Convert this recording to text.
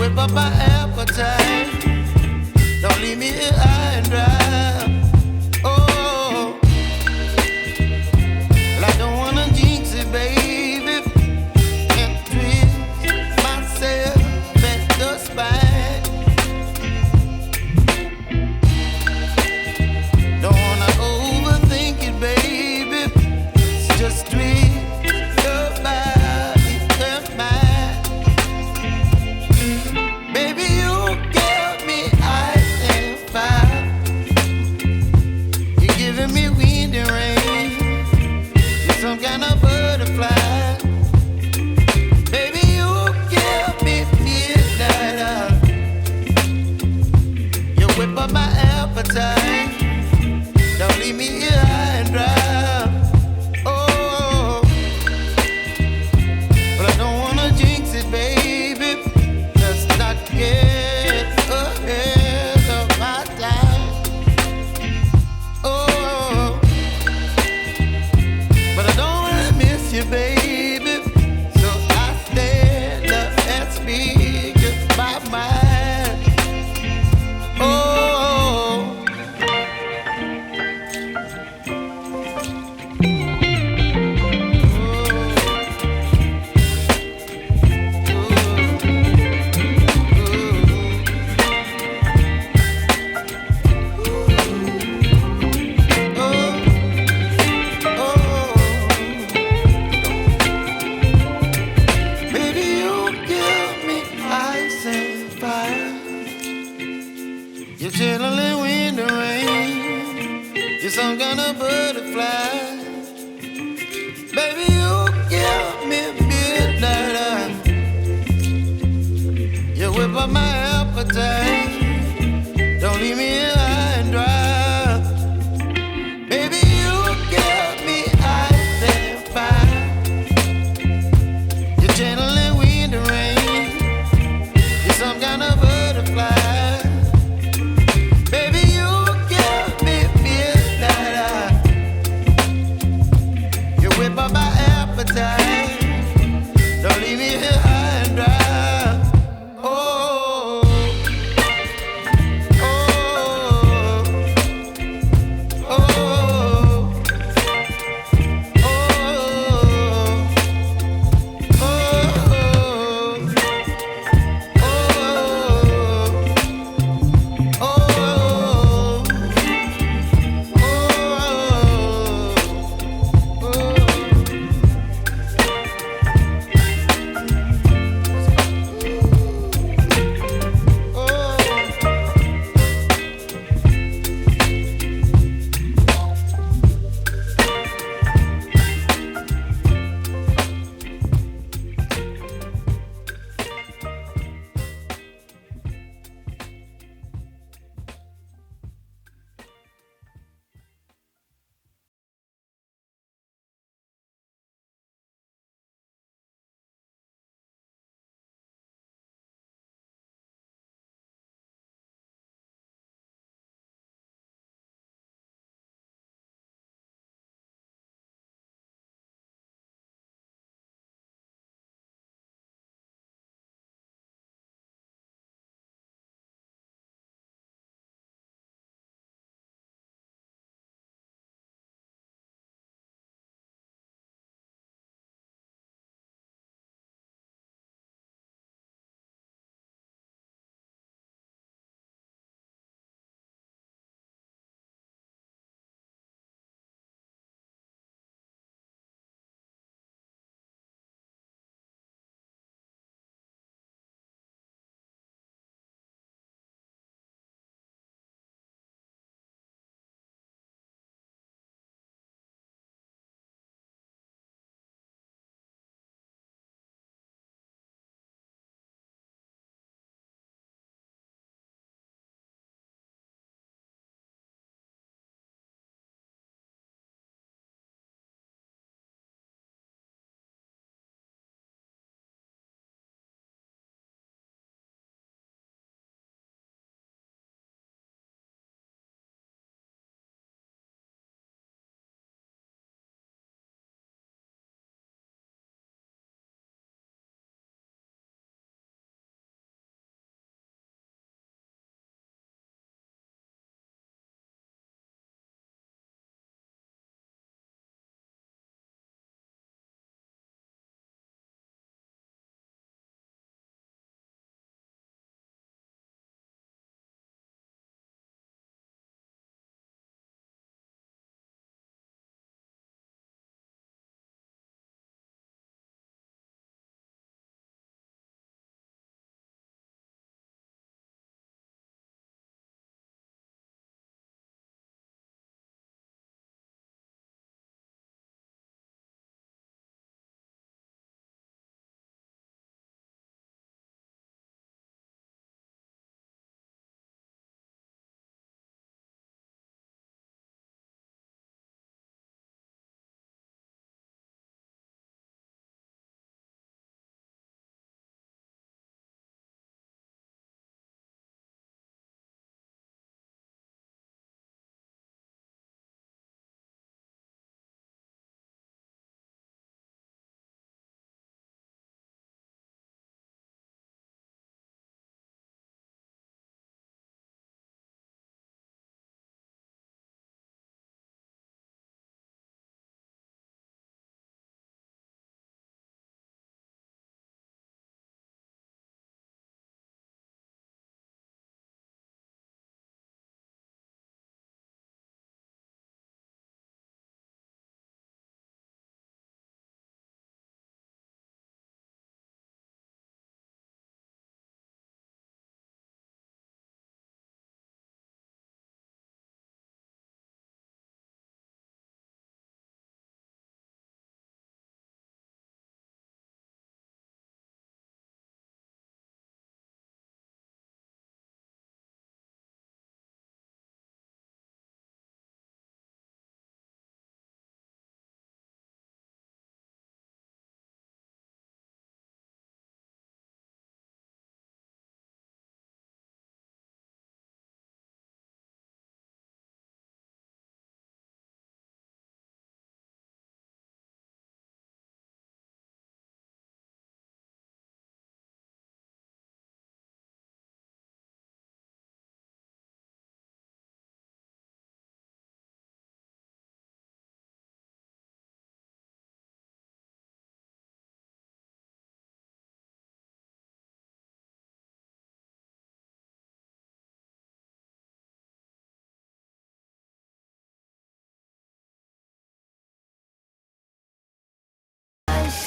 whip up my appetite. Don't leave me here high and dry. Oh, well, I don't wanna jinx it, baby, and twist myself at the spine. Don't wanna overthink it, baby. It's just twist your body and mine. Baby, you give me ice and fire. You're giving me wind and rain. You're some kind of butterfly. Baby, you give me midnight. You whip up my appetite. Don't leave me here high and dry. Oh, but I don't wanna jinx it, baby. Let's not get ahead of my time. Oh, but I don't wanna miss you, baby. So I stand up and speak my mind. Oh. Baby, you give me ice and fire. You're chilling wind and rain. You're some kind of butterfly. Baby, you give me midnight. You whip up my appetite.